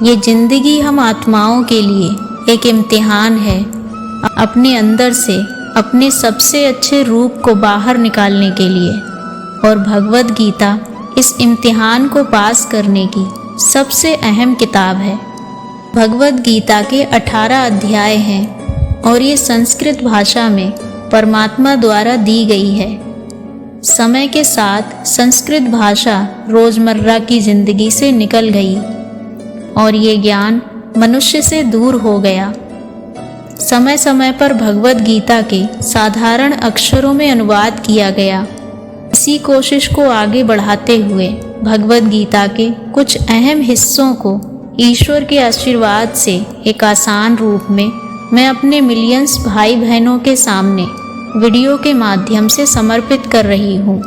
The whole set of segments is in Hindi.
ये जिंदगी हम आत्माओं के लिए एक इम्तिहान है, अपने अंदर से अपने सबसे अच्छे रूप को बाहर निकालने के लिए। और भगवद गीता इस इम्तिहान को पास करने की सबसे अहम किताब है। भगवद गीता के 18 अध्याय हैं और ये संस्कृत भाषा में परमात्मा द्वारा दी गई है। समय के साथ संस्कृत भाषा रोज़मर्रा की ज़िंदगी से निकल गई और ये ज्ञान मनुष्य से दूर हो गया। समय समय पर भगवद गीता के साधारण अक्षरों में अनुवाद किया गया। इसी कोशिश को आगे बढ़ाते हुए भगवद गीता के कुछ अहम हिस्सों को ईश्वर के आशीर्वाद से एक आसान रूप में मैं अपने मिलियंस भाई बहनों के सामने वीडियो के माध्यम से समर्पित कर रही हूँ।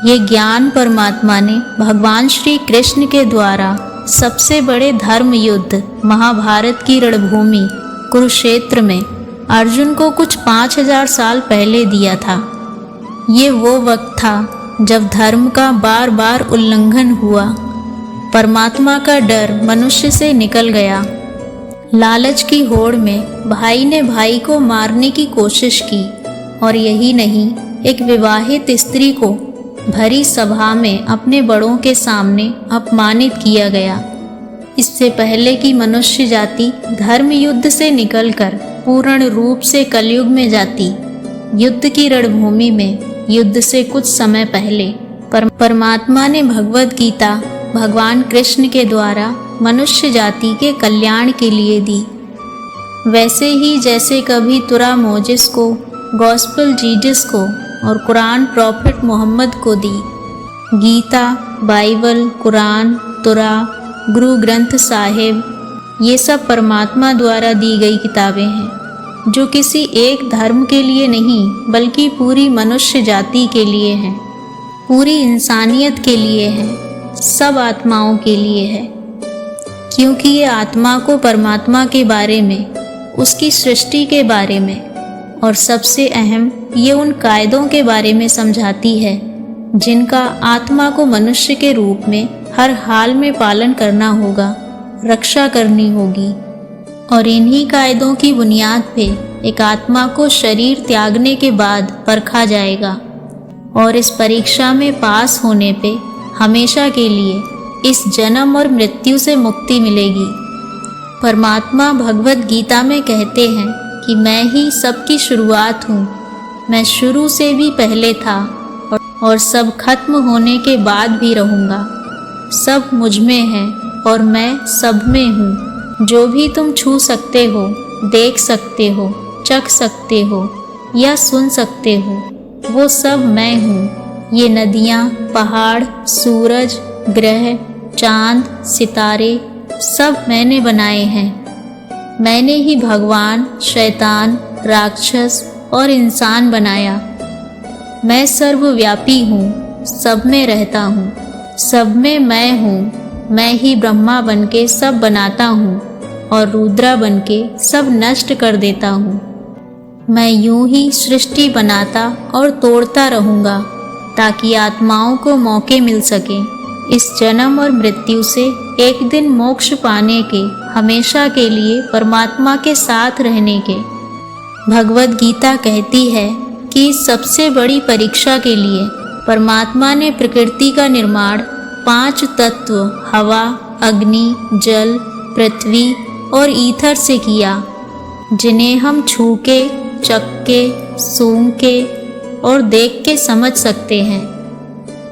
ये ज्ञान परमात्मा ने भगवान श्री कृष्ण के द्वारा सबसे बड़े धर्म युद्ध महाभारत की रणभूमि कुरुक्षेत्र में अर्जुन को कुछ 5000 साल पहले दिया था। ये वो वक्त था जब धर्म का बार बार उल्लंघन हुआ, परमात्मा का डर मनुष्य से निकल गया। लालच की होड़ में भाई ने भाई को मारने की कोशिश की और यही नहीं, एक विवाहित स्त्री को भरी सभा में अपने बड़ों के सामने अपमानित किया गया। इससे पहले कि मनुष्य जाति धर्म युद्ध से निकलकर पूर्ण रूप से कलयुग में जाती, युद्ध की रणभूमि में युद्ध से कुछ समय पहले परमात्मा ने भगवद गीता भगवान कृष्ण के द्वारा मनुष्य जाति के कल्याण के लिए दी। वैसे ही जैसे कभी तुरा मोजिस को, गॉस्पेल जीजस को और कुरान प्रॉफिट मोहम्मद को दी। गीता, बाइबल, कुरान, तुरा, गुरु ग्रंथ साहिब, ये सब परमात्मा द्वारा दी गई किताबें हैं जो किसी एक धर्म के लिए नहीं बल्कि पूरी मनुष्य जाति के लिए हैं, पूरी इंसानियत के लिए हैं, सब आत्माओं के लिए है। क्योंकि ये आत्मा को परमात्मा के बारे में, उसकी सृष्टि के बारे में और सबसे अहम ये उन कायदों के बारे में समझाती है जिनका आत्मा को मनुष्य के रूप में हर हाल में पालन करना होगा, रक्षा करनी होगी। और इन्हीं कायदों की बुनियाद पे एक आत्मा को शरीर त्यागने के बाद परखा जाएगा और इस परीक्षा में पास होने पे हमेशा के लिए इस जन्म और मृत्यु से मुक्ति मिलेगी। परमात्मा भगवद गीता में कहते हैं कि मैं ही सबकी शुरुआत हूँ, मैं शुरू से भी पहले था और सब खत्म होने के बाद भी रहूँगा। सब मुझ में है और मैं सब में हूँ। जो भी तुम छू सकते हो, देख सकते हो, चख सकते हो या सुन सकते हो, वो सब मैं हूँ। ये नदियाँ, पहाड़, सूरज, ग्रह, चांद, सितारे सब मैंने बनाए हैं। मैंने ही भगवान, शैतान, राक्षस और इंसान बनाया। मैं सर्वव्यापी हूँ, सब में रहता हूँ, सब में मैं हूँ। मैं ही ब्रह्मा बनके सब बनाता हूँ और रुद्रा बनके सब नष्ट कर देता हूँ। मैं यूं ही सृष्टि बनाता और तोड़ता रहूँगा ताकि आत्माओं को मौके मिल सके इस जन्म और मृत्यु से एक दिन मोक्ष पाने के, हमेशा के लिए परमात्मा के साथ रहने के। भगवद गीता कहती है कि सबसे बड़ी परीक्षा के लिए परमात्मा ने प्रकृति का निर्माण 5 तत्व हवा, अग्नि, जल, पृथ्वी और ईथर से किया, जिन्हें हम छू के, चख के, सूंघ के और देख के समझ सकते हैं।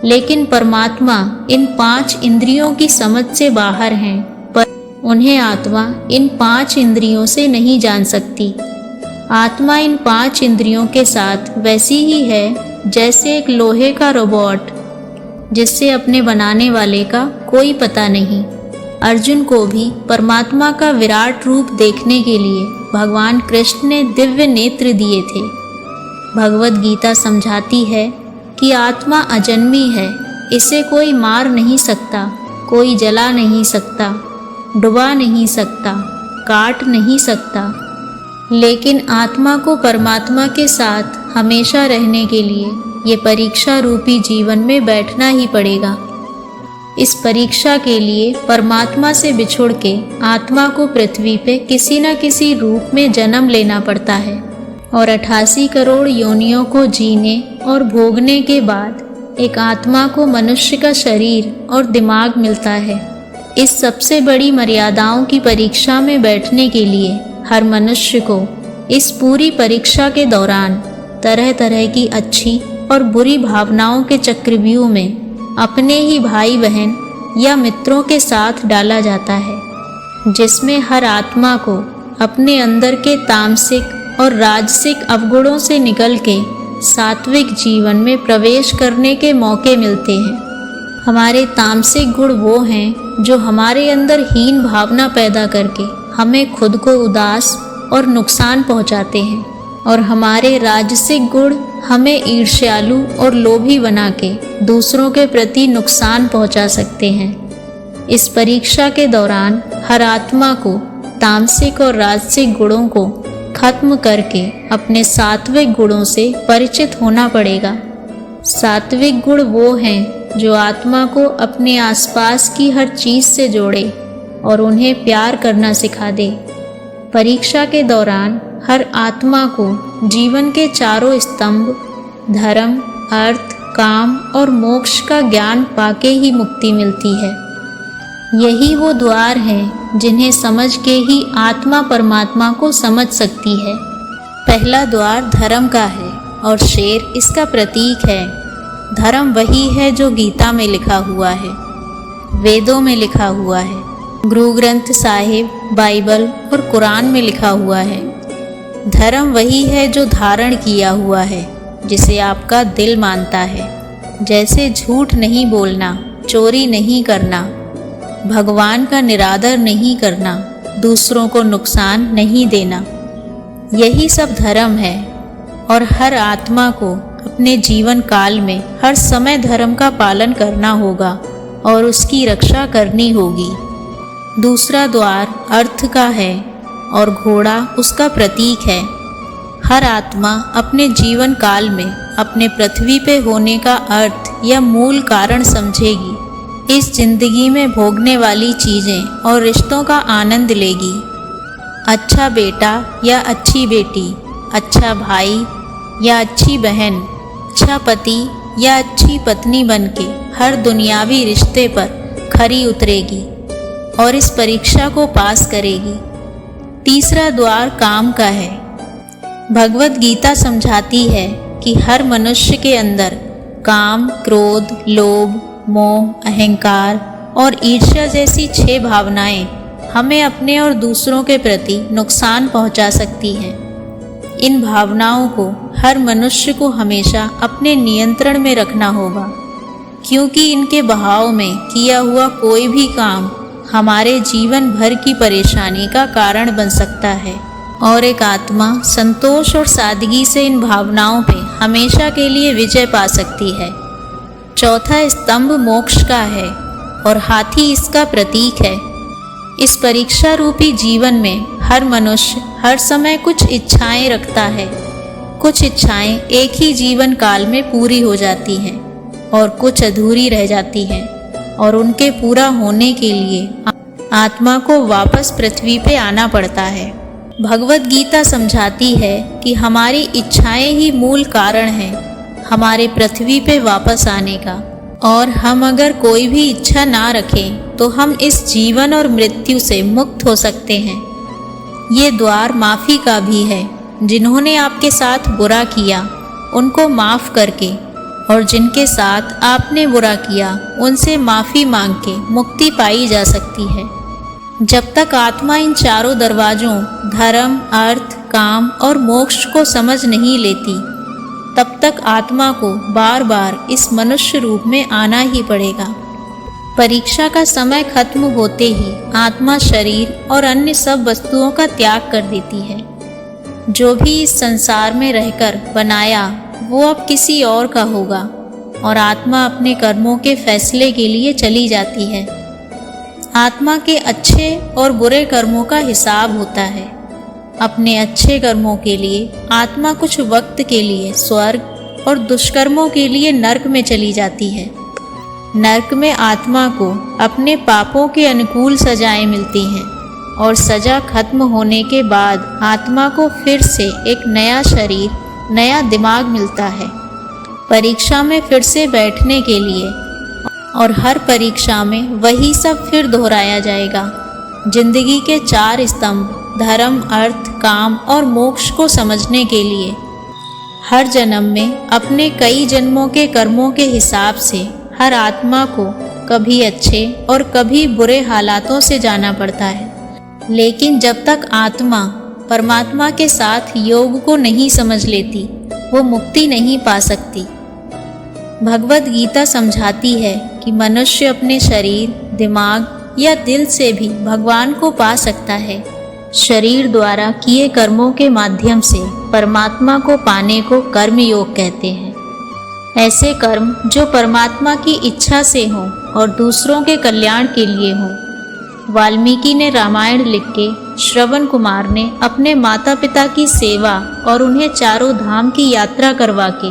लेकिन परमात्मा इन 5 इंद्रियों की समझ से बाहर हैं, पर उन्हें आत्मा इन 5 इंद्रियों से नहीं जान सकती। आत्मा इन 5 इंद्रियों के साथ वैसी ही है जैसे एक लोहे का रोबोट जिससे अपने बनाने वाले का कोई पता नहीं। अर्जुन को भी परमात्मा का विराट रूप देखने के लिए भगवान कृष्ण ने दिव्य नेत्र दिए थे। भगवद गीता समझाती है कि आत्मा अजन्मी है, इसे कोई मार नहीं सकता, कोई जला नहीं सकता, डुबा नहीं सकता, काट नहीं सकता। लेकिन आत्मा को परमात्मा के साथ हमेशा रहने के लिए ये परीक्षा रूपी जीवन में बैठना ही पड़ेगा। इस परीक्षा के लिए परमात्मा से बिछुड़ के आत्मा को पृथ्वी पे किसी न किसी रूप में जन्म लेना पड़ता है और 88 करोड़ योनियों को जीने और भोगने के बाद एक आत्मा को मनुष्य का शरीर और दिमाग मिलता है। इस सबसे बड़ी मर्यादाओं की परीक्षा में बैठने के लिए हर मनुष्य को इस पूरी परीक्षा के दौरान तरह तरह की अच्छी और बुरी भावनाओं के चक्रव्यूह में अपने ही भाई बहन या मित्रों के साथ डाला जाता है, जिसमें हर आत्मा को अपने अंदर के तामसिक और राजसिक अवगुणों से निकल के सात्विक जीवन में प्रवेश करने के मौके मिलते हैं। हमारे तामसिक गुण वो हैं जो हमारे अंदर हीन भावना पैदा करके हमें खुद को उदास और नुकसान पहुंचाते हैं, और हमारे राजसिक गुण हमें ईर्ष्यालु और लोभी बना के दूसरों के प्रति नुकसान पहुंचा सकते हैं। इस परीक्षा के दौरान हर आत्मा को तामसिक और राजसिक गुणों को खत्म करके अपने सात्विक गुणों से परिचित होना पड़ेगा। सात्विक गुण वो हैं जो आत्मा को अपने आसपास की हर चीज़ से जोड़े और उन्हें प्यार करना सिखा दे। परीक्षा के दौरान हर आत्मा को जीवन के चारों स्तंभ धर्म, अर्थ, काम और मोक्ष का ज्ञान पाके ही मुक्ति मिलती है। यही वो द्वार हैं जिन्हें समझ के ही आत्मा परमात्मा को समझ सकती है। पहला द्वार धर्म का है और शेर इसका प्रतीक है। धर्म वही है जो गीता में लिखा हुआ है, वेदों में लिखा हुआ है, गुरु ग्रंथ साहिब, बाइबल और कुरान में लिखा हुआ है। धर्म वही है जो धारण किया हुआ है, जिसे आपका दिल मानता है, जैसे झूठ नहीं बोलना, चोरी नहीं करना, भगवान का निरादर नहीं करना, दूसरों को नुकसान नहीं देना। यही सब धर्म है और हर आत्मा को अपने जीवन काल में हर समय धर्म का पालन करना होगा और उसकी रक्षा करनी होगी। दूसरा द्वार अर्थ का है और घोड़ा उसका प्रतीक है। हर आत्मा अपने जीवन काल में अपने पृथ्वी पे होने का अर्थ या मूल कारण समझेगी। इस जिंदगी में भोगने वाली चीज़ें और रिश्तों का आनंद लेगी। अच्छा बेटा या अच्छी बेटी, अच्छा भाई या अच्छी बहन, अच्छा पति या अच्छी पत्नी बनके हर दुनियावी रिश्ते पर खरी उतरेगी और इस परीक्षा को पास करेगी। तीसरा द्वार काम का है। भगवत गीता समझाती है कि हर मनुष्य के अंदर काम, क्रोध, लोभ, मोह, अहंकार और ईर्ष्या जैसी 6 भावनाएं हमें अपने और दूसरों के प्रति नुकसान पहुंचा सकती हैं। इन भावनाओं को हर मनुष्य को हमेशा अपने नियंत्रण में रखना होगा, क्योंकि इनके बहाव में किया हुआ कोई भी काम हमारे जीवन भर की परेशानी का कारण बन सकता है और एक आत्मा संतोष और सादगी से इन भावनाओं पे हमेशा के लिए विजय पा सकती है। चौथा स्तंभ मोक्ष का है और हाथी इसका प्रतीक है। इस परीक्षा रूपी जीवन में हर मनुष्य हर समय कुछ इच्छाएं रखता है। कुछ इच्छाएं एक ही जीवन काल में पूरी हो जाती हैं और कुछ अधूरी रह जाती हैं, और उनके पूरा होने के लिए आत्मा को वापस पृथ्वी पे आना पड़ता है। भगवत गीता समझाती है कि हमारी इच्छाएं ही मूल कारण हैं हमारे पृथ्वी पे वापस आने का, और हम अगर कोई भी इच्छा ना रखें तो हम इस जीवन और मृत्यु से मुक्त हो सकते हैं। ये द्वार माफ़ी का भी है। जिन्होंने आपके साथ बुरा किया उनको माफ़ करके, और जिनके साथ आपने बुरा किया उनसे माफ़ी मांग के मुक्ति पाई जा सकती है। जब तक आत्मा इन चारों दरवाज़ों धर्म, अर्थ, काम और मोक्ष को समझ नहीं लेती, तब तक आत्मा को बार बार इस मनुष्य रूप में आना ही पड़ेगा। परीक्षा का समय खत्म होते ही आत्मा शरीर और अन्य सब वस्तुओं का त्याग कर देती है। जो भी इस संसार में रहकर बनाया वो अब किसी और का होगा, और आत्मा अपने कर्मों के फैसले के लिए चली जाती है। आत्मा के अच्छे और बुरे कर्मों का हिसाब होता है। अपने अच्छे कर्मों के लिए आत्मा कुछ वक्त के लिए स्वर्ग और दुष्कर्मों के लिए नरक में चली जाती है। नरक में आत्मा को अपने पापों के अनुकूल सजाएं मिलती हैं और सजा खत्म होने के बाद आत्मा को फिर से एक नया शरीर, नया दिमाग मिलता है परीक्षा में फिर से बैठने के लिए, और हर परीक्षा में वही सब फिर दोहराया जाएगा। जिंदगी के 4 स्तंभ धर्म, अर्थ, काम और मोक्ष को समझने के लिए हर जन्म में अपने कई जन्मों के कर्मों के हिसाब से हर आत्मा को कभी अच्छे और कभी बुरे हालातों से जाना पड़ता है। लेकिन जब तक आत्मा परमात्मा के साथ योग को नहीं समझ लेती, वो मुक्ति नहीं पा सकती। भगवद गीता समझाती है कि मनुष्य अपने शरीर, दिमाग या दिल से भी भगवान को पा सकता है। शरीर द्वारा किए कर्मों के माध्यम से परमात्मा को पाने को कर्म योग कहते हैं। ऐसे कर्म जो परमात्मा की इच्छा से हों और दूसरों के कल्याण के लिए हों। वाल्मीकि ने रामायण लिख के, श्रवण कुमार ने अपने माता पिता की सेवा और उन्हें चारों धाम की यात्रा करवा के,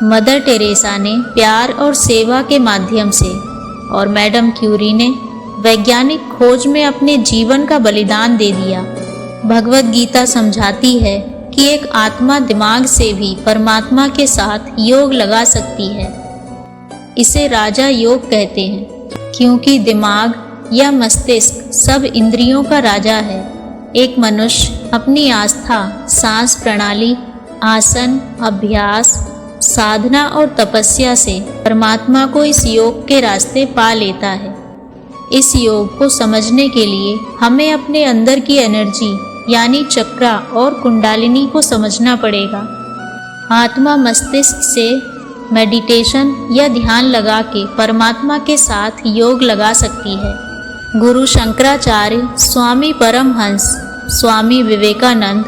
मदर टेरेसा ने प्यार और सेवा के माध्यम से, और मैडम क्यूरी ने वैज्ञानिक खोज में अपने जीवन का बलिदान दे दिया। भगवद गीता समझाती है कि एक आत्मा दिमाग से भी परमात्मा के साथ योग लगा सकती है। इसे राजा योग कहते हैं, क्योंकि दिमाग या मस्तिष्क सब इंद्रियों का राजा है। एक मनुष्य अपनी आस्था, सांस प्रणाली, आसन, अभ्यास, साधना और तपस्या से परमात्मा को इस योग के रास्ते पा लेता है। इस योग को समझने के लिए हमें अपने अंदर की एनर्जी यानी चक्रा और कुंडालिनी को समझना पड़ेगा। आत्मा मस्तिष्क से मेडिटेशन या ध्यान लगा के परमात्मा के साथ योग लगा सकती है। गुरु शंकराचार्य, स्वामी परमहंस, स्वामी विवेकानंद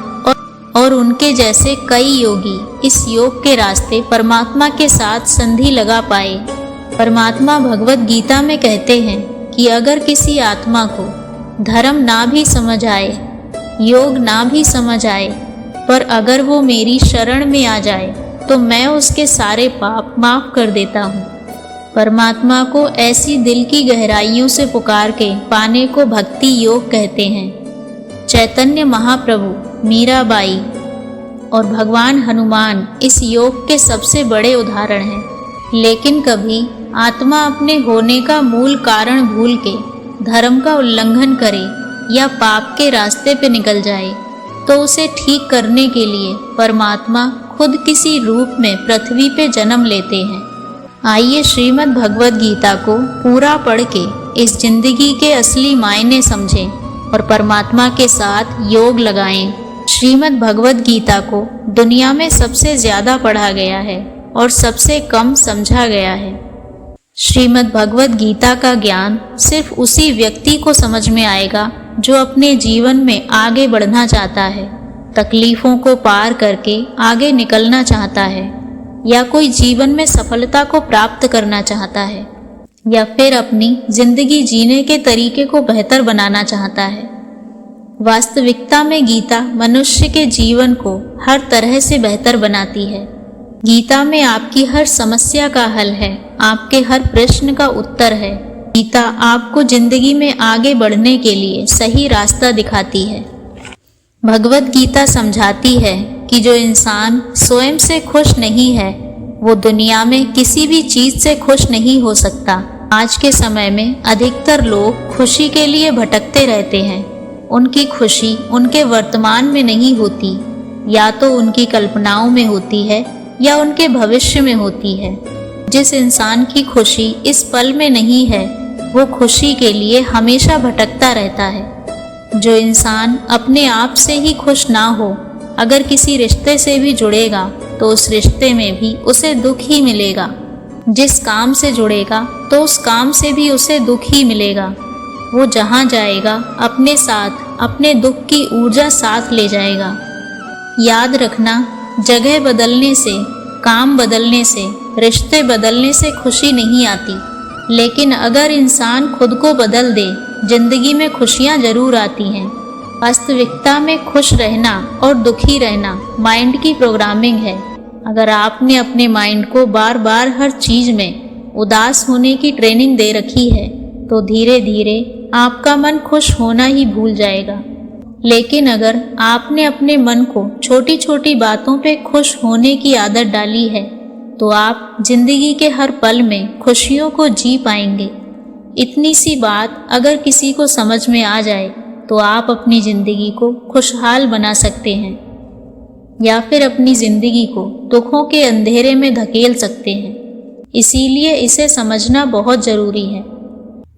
और उनके जैसे कई योगी इस योग के रास्ते परमात्मा के साथ संधि लगा पाए। परमात्मा भगवद गीता में कहते हैं कि अगर किसी आत्मा को धर्म ना भी समझ आए, योग ना भी समझ आए, पर अगर वो मेरी शरण में आ जाए तो मैं उसके सारे पाप माफ कर देता हूँ। परमात्मा को ऐसी दिल की गहराइयों से पुकार के पाने को भक्ति योग कहते हैं। चैतन्य महाप्रभु, मीराबाई और भगवान हनुमान इस योग के सबसे बड़े उदाहरण हैं। लेकिन कभी आत्मा अपने होने का मूल कारण भूल के धर्म का उल्लंघन करे या पाप के रास्ते पे निकल जाए तो उसे ठीक करने के लिए परमात्मा खुद किसी रूप में पृथ्वी पे जन्म लेते हैं। आइए श्रीमद् भगवद गीता को पूरा पढ़ के इस जिंदगी के असली मायने समझें और परमात्मा के साथ योग लगाएं। श्रीमद् भगवद गीता को दुनिया में सबसे ज़्यादा पढ़ा गया है और सबसे कम समझा गया है। श्रीमद् भगवद गीता का ज्ञान सिर्फ उसी व्यक्ति को समझ में आएगा जो अपने जीवन में आगे बढ़ना चाहता है, तकलीफ़ों को पार करके आगे निकलना चाहता है, या कोई जीवन में सफलता को प्राप्त करना चाहता है, या फिर अपनी जिंदगी जीने के तरीके को बेहतर बनाना चाहता है। वास्तविकता में गीता मनुष्य के जीवन को हर तरह से बेहतर बनाती है। गीता में आपकी हर समस्या का हल है, आपके हर प्रश्न का उत्तर है। गीता आपको जिंदगी में आगे बढ़ने के लिए सही रास्ता दिखाती है। भगवद गीता समझाती है कि जो इंसान स्वयं से खुश नहीं है वो दुनिया में किसी भी चीज़ से खुश नहीं हो सकता। आज के समय में अधिकतर लोग खुशी के लिए भटकते रहते हैं। उनकी खुशी उनके वर्तमान में नहीं होती, या तो उनकी कल्पनाओं में होती है या उनके भविष्य में होती है। जिस इंसान की खुशी इस पल में नहीं है वो खुशी के लिए हमेशा भटकता रहता है। जो इंसान अपने आप से ही खुश ना हो, अगर किसी रिश्ते से भी जुड़ेगा तो उस रिश्ते में भी उसे दुख ही मिलेगा। जिस काम से जुड़ेगा तो उस काम से भी उसे दुख ही मिलेगा। वो जहाँ जाएगा अपने साथ अपने दुख की ऊर्जा साथ ले जाएगा। याद रखना, जगह बदलने से, काम बदलने से, रिश्ते बदलने से खुशी नहीं आती, लेकिन अगर इंसान खुद को बदल दे, जिंदगी में खुशियाँ जरूर आती हैं। वास्तविकता में खुश रहना और दुखी रहना माइंड की प्रोग्रामिंग है। अगर आपने अपने माइंड को बार बार हर चीज़ में उदास होने की ट्रेनिंग दे रखी है तो धीरे धीरे आपका मन खुश होना ही भूल जाएगा। लेकिन अगर आपने अपने मन को छोटी छोटी बातों पे खुश होने की आदत डाली है तो आप जिंदगी के हर पल में खुशियों को जी पाएंगे। इतनी सी बात अगर किसी को समझ में आ जाए तो आप अपनी ज़िंदगी को खुशहाल बना सकते हैं या फिर अपनी ज़िंदगी को दुखों के अंधेरे में धकेल सकते हैं। इसीलिए इसे समझना बहुत ज़रूरी है।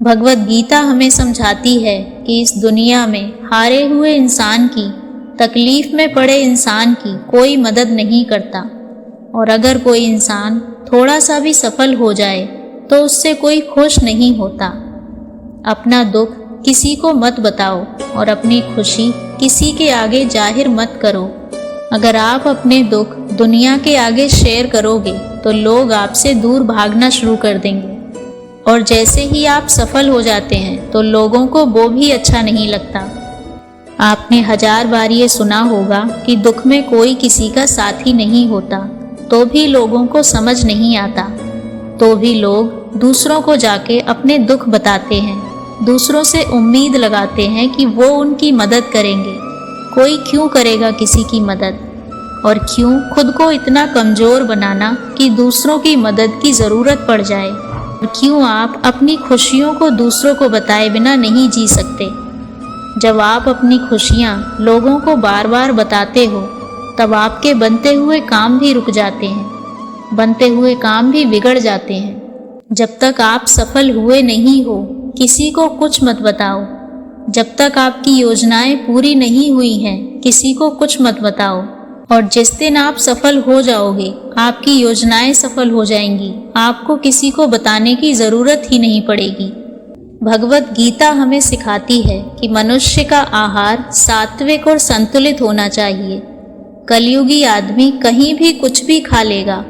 भगवत गीता हमें समझाती है कि इस दुनिया में हारे हुए इंसान की, तकलीफ में पड़े इंसान की कोई मदद नहीं करता, और अगर कोई इंसान थोड़ा सा भी सफल हो जाए तो उससे कोई खुश नहीं होता। अपना दुख किसी को मत बताओ और अपनी खुशी किसी के आगे जाहिर मत करो। अगर आप अपने दुख दुनिया के आगे शेयर करोगे तो लोग आपसे दूर भागना शुरू कर देंगे, और जैसे ही आप सफल हो जाते हैं तो लोगों को वो भी अच्छा नहीं लगता। आपने 1000 बार ये सुना होगा कि दुख में कोई किसी का साथी नहीं होता, तो भी लोगों को समझ नहीं आता। तो भी लोग दूसरों को जाके अपने दुख बताते हैं, दूसरों से उम्मीद लगाते हैं कि वो उनकी मदद करेंगे। कोई क्यों करेगा किसी की मदद, और क्यों खुद को इतना कमज़ोर बनाना कि दूसरों की मदद की ज़रूरत पड़ जाए। और क्यों आप अपनी खुशियों को दूसरों को बताए बिना नहीं जी सकते। जब आप अपनी खुशियाँ लोगों को बार बार बताते हो तब आपके बनते हुए काम भी रुक जाते हैं, बनते हुए काम भी बिगड़ जाते हैं। जब तक आप सफल हुए नहीं हो किसी को कुछ मत बताओ। जब तक आपकी योजनाएं पूरी नहीं हुई हैं किसी को कुछ मत बताओ। और जिस दिन आप सफल हो जाओगे आपकी योजनाएं सफल हो जाएंगी, आपको किसी को बताने की ज़रूरत ही नहीं पड़ेगी। भगवत गीता हमें सिखाती है कि मनुष्य का आहार सात्विक और संतुलित होना चाहिए। कलयुगी आदमी कहीं भी कुछ भी खा लेगा।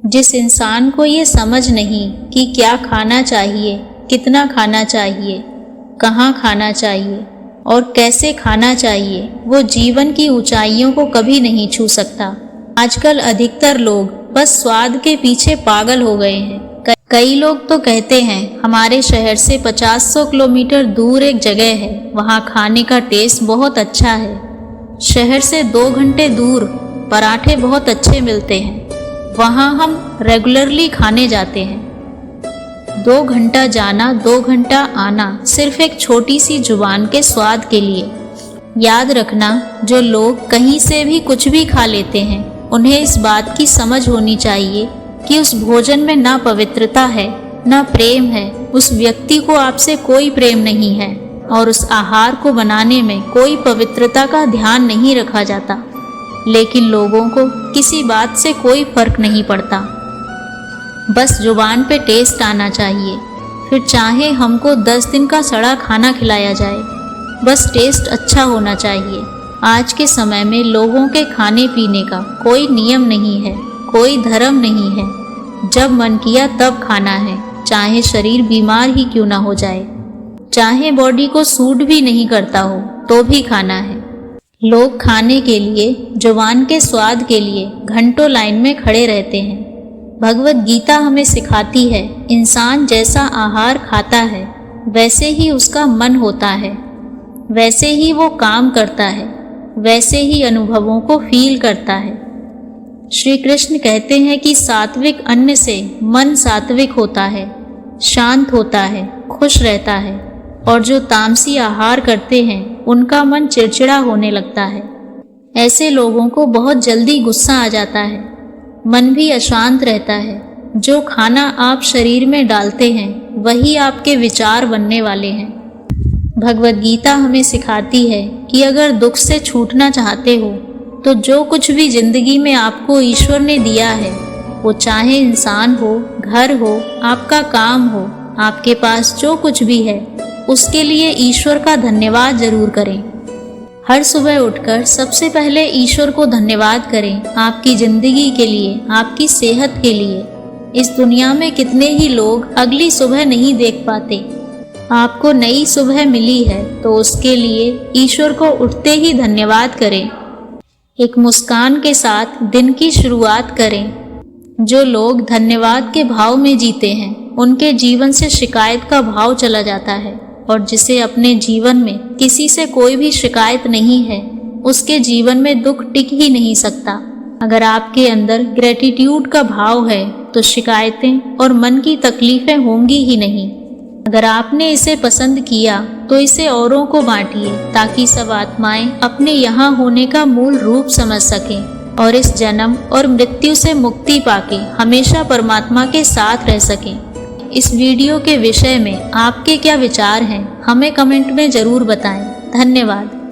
जिस इंसान को ये समझ नहीं कि क्या खाना चाहिए, कितना खाना चाहिए, कहाँ खाना चाहिए और कैसे खाना चाहिए, वो जीवन की ऊंचाइयों को कभी नहीं छू सकता। आजकल अधिकतर लोग बस स्वाद के पीछे पागल हो गए हैं। कई लोग तो कहते हैं हमारे शहर से 50-100 किलोमीटर दूर एक जगह है, वहाँ खाने का टेस्ट बहुत अच्छा है। शहर से 2 घंटे दूर पराठे बहुत अच्छे मिलते हैं, वहाँ हम रेगुलरली खाने जाते हैं। 2 घंटा जाना 2 घंटा आना सिर्फ एक छोटी सी जुबान के स्वाद के लिए। याद रखना, जो लोग कहीं से भी कुछ भी खा लेते हैं उन्हें इस बात की समझ होनी चाहिए कि उस भोजन में ना पवित्रता है ना प्रेम है। उस व्यक्ति को आपसे कोई प्रेम नहीं है और उस आहार को बनाने में कोई पवित्रता का ध्यान नहीं रखा जाता। लेकिन लोगों को किसी बात से कोई फर्क नहीं पड़ता, बस जुबान पे टेस्ट आना चाहिए। फिर चाहे हमको 10 दिन का सड़ा खाना खिलाया जाए, बस टेस्ट अच्छा होना चाहिए। आज के समय में लोगों के खाने पीने का कोई नियम नहीं है, कोई धर्म नहीं है। जब मन किया तब खाना है, चाहे शरीर बीमार ही क्यों ना हो जाए, चाहे बॉडी को सूट भी नहीं करता हो तो भी खाना है। लोग खाने के लिए, जुबान के स्वाद के लिए घंटों लाइन में खड़े रहते हैं। भगवत गीता हमें सिखाती है इंसान जैसा आहार खाता है वैसे ही उसका मन होता है, वैसे ही वो काम करता है, वैसे ही अनुभवों को फील करता है। श्री कृष्ण कहते हैं कि सात्विक अन्न से मन सात्विक होता है, शांत होता है, खुश रहता है, और जो तामसी आहार करते हैं उनका मन चिड़चिड़ा होने लगता है। ऐसे लोगों को बहुत जल्दी गुस्सा आ जाता है, मन भी अशांत रहता है। जो खाना आप शरीर में डालते हैं वही आपके विचार बनने वाले हैं। भगवत गीता हमें सिखाती है कि अगर दुख से छूटना चाहते हो तो जो कुछ भी जिंदगी में आपको ईश्वर ने दिया है, वो चाहे इंसान हो, घर हो, आपका काम हो, आपके पास जो कुछ भी है, उसके लिए ईश्वर का धन्यवाद जरूर करें। हर सुबह उठकर सबसे पहले ईश्वर को धन्यवाद करें, आपकी ज़िंदगी के लिए, आपकी सेहत के लिए। इस दुनिया में कितने ही लोग अगली सुबह नहीं देख पाते। आपको नई सुबह मिली है तो उसके लिए ईश्वर को उठते ही धन्यवाद करें। एक मुस्कान के साथ दिन की शुरुआत करें। जो लोग धन्यवाद के भाव में जीते हैं उनके जीवन से शिकायत का भाव चला जाता है, और जिसे अपने जीवन में किसी से कोई भी शिकायत नहीं है उसके जीवन में दुख टिक ही नहीं सकता। अगर आपके अंदर ग्रेटिट्यूड का भाव है तो शिकायतें और मन की तकलीफें होंगी ही नहीं। अगर आपने इसे पसंद किया तो इसे औरों को बांटिए ताकि सब आत्माएं अपने यहाँ होने का मूल रूप समझ सकें और इस जन्म और मृत्यु से मुक्ति पाके हमेशा परमात्मा के साथ रह सकें। इस वीडियो के विषय में आपके क्या विचार हैं, हमें कमेंट में ज़रूर बताएं। धन्यवाद।